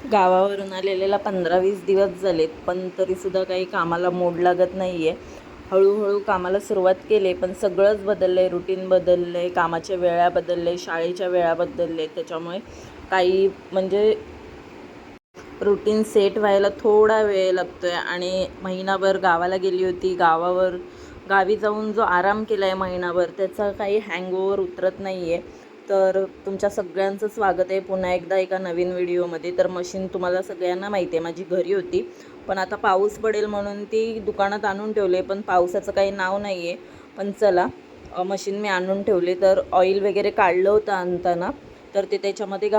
गावावरून आलेल्याला 15-20 दिवस झालेत, पण तरीसुद्धा काही कामाला मोड लागत नाही आहे. हळूहळू कामाला सुरुवात केली, पण सगळंच बदललं आहे. रुटीन बदललं आहे, कामाच्या वेळा बदलल्या, शाळेच्या वेळा बदलल्या. त्याच्यामुळे काही म्हणजे रुटीन सेट व्हायला थोडा वेळ लागतो आहे. आणि महिनाभर गावाला गेली होती. गावी जाऊन जो आराम केला आहे महिनाभर, त्याचा काही हँगओव्हर उतरत नाही आहे. तर तुमच्या सगळ्यांचं स्वागत आहे पुन्हा एकदा एका नवीन व्हिडिओमध्ये. तर मशीन तुम्हाला सगळ्यांना माहिती आहे माझी घरी होती, पण आता पाऊस पडेल म्हणून ती दुकानात आणून ठेवले, पण पावसाचं काही नाव नाही आहे. पण चला, मशीन मी आणून ठेवले. तर ऑइल वगैरे काढलं होतं आणताना, तर ते त्याच्यामध्ये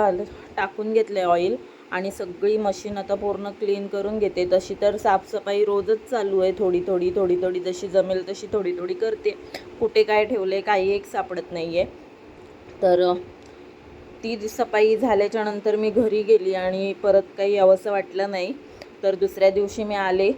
टाकून घेतलं ऑइल. आणि सगळी मशीन आता पूर्ण क्लीन करून घेते. तशी तर साफसफाई रोजच चालू आहे, थोडी थोडी थोडी थोडी जशी जमेल तशी थोडी थोडी करते. कुठे काय ठेवले काही एक सापडत नाही आहे. तर ती सफाई झाल्याच्यानंतर मी घरी गेली आणि परत काही यावंसं वाटलं नाही. तर दुसऱ्या दिवशी मी आले.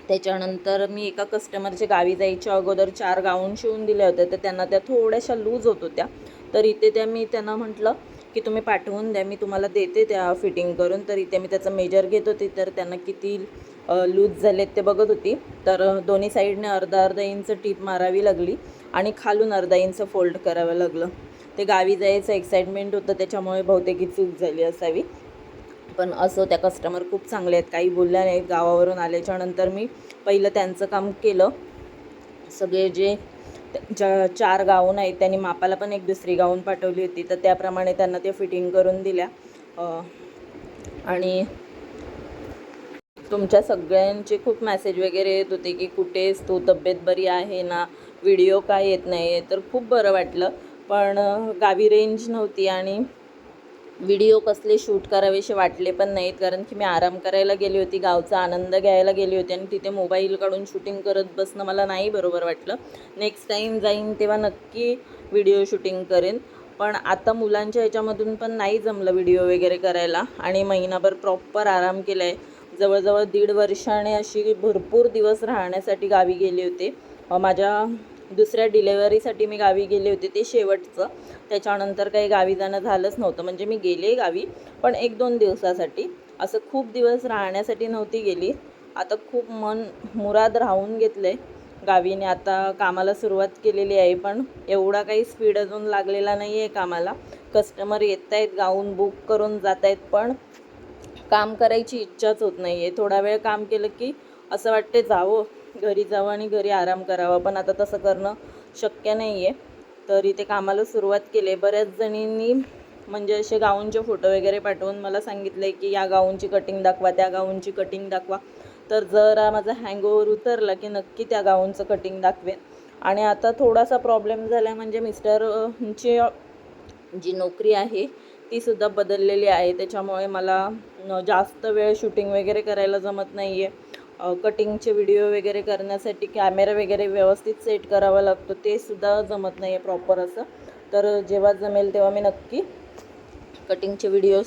त्याच्यानंतर मी एका कस्टमरच्या गावी जायच्या अगोदर 4 गाऊन शिवून दिल्या होत्या, तर त्यांना त्या थोड्याशा लूज होत होत्या. तर इथे मी त्यांना म्हटलं की तुम्ही पाठवून द्या, मी तुम्हाला देते त्या फिटिंग करून. तर इथे मी त्याचं मेजर घेत होते, तर त्यांना किती लूज झालेत ते बघत होती. तर दोन्ही साईडने अर्धा इंच टीप मारावी लागली आणि खालून अर्धा इंच फोल्ड करावं लागलं. ते गावी जायचं एक्साइटमेंट होतं, त्याच्यामुळे बहुतेक चूक झाली असावी. पण असं, त्या कस्टमर खूप चांगले आहेत, काही बोलल्या नाहीत. गावावरून आल्याच्यानंतर मी पहिलं त्यांचं काम केलं. सगळे जे 4 गाऊन आहेत त्यांनी मापाला पण एक दुसरी गाऊन पाठवली होती, तर त्याप्रमाणे त्यांना ते फिटिंग करून दिल्या. आणि तुमच्या सगळ्यांचे खूप मेसेज वगैरे येत होते की कुठेस तू, तब्येत बरी आहे ना, व्हिडिओ काय येत नाही आहे. तर खूप बरं वाटलं, पण गावी रेंज नव्हती आणि व्हिडिओ कसले शूट करावेसे वाटले पण नाहीत, कारण की मी आराम करायला गेली होती, गावचा आनंद घ्यायला गेली होती आणि तिथे मोबाईल काढून शूटिंग करत बसणं मला नाही बरोबर वाटलं. नेक्स्ट टाईम जाईन तेव्हा नक्की व्हिडिओ शूटिंग करेन. पण आता मुलांच्या ह्याच्यामधून पण नाही जमलं व्हिडिओ वगैरे करायला. आणि महिनाभर प्रॉपर आराम केला आहे. जवळजवळ 1.5 वर्षाने अशी भरपूर दिवस राहण्यासाठी गावी गेले होते. माझ्या दुसऱ्या डिलेवरीसाठी मी गावी गेले होते, ते शेवटचं. त्याच्यानंतर काही गावी जाणं झालंच नव्हतं. म्हणजे मी गेले गावी, पण 1-2 दिवसासाठी, असं खूप दिवस राहण्यासाठी नव्हती गेली. आता खूप मन मुराद राहून घेतलं आहे गावीने. आता कामाला सुरुवात केलेली आहे, पण एवढा काही स्पीड अजून लागलेला नाही आहे कामाला. कस्टमर येत आहेत, गाऊन बुक करून जात आहेत, पण काम करायची इच्छाच होत नाही आहे. थोडा वेळ काम केलं की असं वाटते जावं, घरी जावं आणि घरी आराम करावा, पण आता तसं करणं शक्य नाही आहे. तर इथे कामाला सुरुवात केली. बऱ्याच जणींनी म्हणजे असे गाऊनचे फोटो वगैरे पाठवून मला सांगितलं आहे की या गाऊनची कटिंग दाखवा, त्या गाऊनची कटिंग दाखवा. तर जरा माझा हँगओव्हर उतरला की नक्की त्या गाऊनचं कटिंग दाखवेन. आणि आता थोडासा प्रॉब्लेम झाला आहे, म्हणजे मिस्टरची जी नोकरी आहे तीसुद्धा बदललेली आहे. त्याच्यामुळे मला जास्त वेळ शूटिंग वगैरे करायला जमत नाही आहे. कटिंगचे व्हिडिओ वगैरे करण्यासाठी कॅमेरा वगैरे व्यवस्थित सेट करावा लागतो, ते सुद्धा जमत नाही आहे प्रॉपर असं. तर जेव्हा जमेल तेव्हा मी नक्की कटिंगचे व्हिडिओ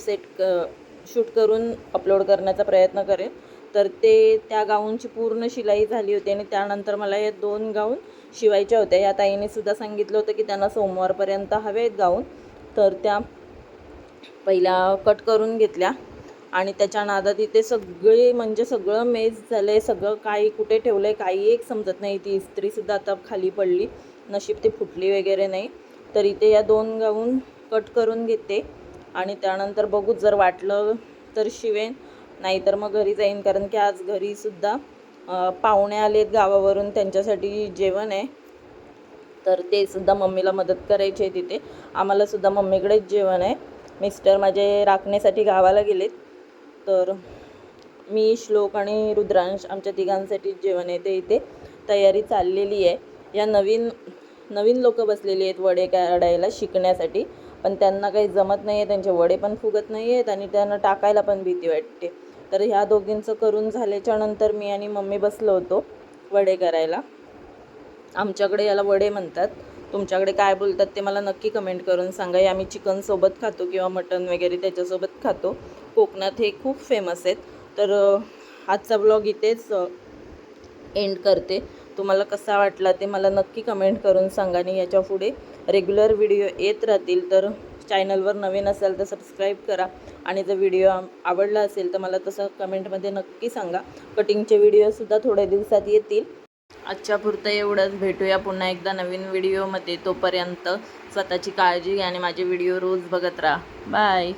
शूट करून अपलोड करण्याचा प्रयत्न करेन. तर त्या गाऊनची पूर्ण शिलाई झाली होती आणि त्यानंतर मला या 2 गाऊन शिवायच्या होत्या. या ताईंनीसुद्धा सांगितलं होतं की त्यांना सोमवारपर्यंत हवे आहेत गाऊन. तर त्या पहिल्या कट करून घेतल्या आणि त्याच्या नादात इथे सगळे म्हणजे सगळं मेस झालं आहे. सगळं काही कुठे ठेवलं आहे काही एक समजत नाही. ती इस्त्रीसुद्धा आता खाली पडली, नशीब ती फुटली वगैरे नाही. तर इथे या 2 गाऊन कट करून घेते आणि त्यानंतर बघू, जर वाटलं तर शिवेन, नाहीतर मग घरी जाईन. कारण की आज घरीसुद्धा पाहुणे आलेत गावावरून, त्यांच्यासाठी जेवण आहे. तर ते सुद्धा मम्मीला मदत करायची आहे तिथे. आम्हालासुद्धा मम्मीकडेच जेवण आहे. मिस्टर माझे राखण्यासाठी गावाला गेलेत. तर मी, श्लोक आणि रुद्रांश आमच्या तिघांसाठीच जेवण आहे. ते इथे तयारी चाललेली आहे. या नवीन लोक बसलेली आहेत वडे काढायला शिकण्यासाठी, पण त्यांना काही जमत नाही आहे, त्यांचे वडे पण फुगत नाही आहेत आणि त्यांना टाकायला पण भीती वाटते. तर ह्या दोघींचं करून झाल्याच्यानंतर मी आणि मम्मी बसलो होतो वडे करायला. आमच्याकडे याला वडे म्हणतात, तुमच्याकडे काय बोलतात ते मला नक्की कमेंट करून सांगा. आम्ही चिकनसोबत खातो किंवा मटण वगैरे त्याच्यासोबत खातो. कोकणात हे खूप फेमस आहेत. तर आजचा ब्लॉग इथेच एंड करते. तुम्हाला कसा वाटला ते मला नक्की कमेंट करून सांगा. आणि याच्या पुढे रेग्युलर व्हिडिओ येत राहतील. तर चॅनलवर नवीन असाल तर सबस्क्राईब करा आणि जर व्हिडिओ आवडला असेल तर मला तसं कमेंटमध्ये नक्की सांगा. कटिंगचे व्हिडिओसुद्धा थोड्या दिवसात येतील. आजच्या पुरतं एवढंच. भेटूया पुन्हा एकदा नवीन व्हिडिओमध्ये. तोपर्यंत स्वतःची काळजी घ्या आणि माझे व्हिडिओ रोज बघत राहा. बाय.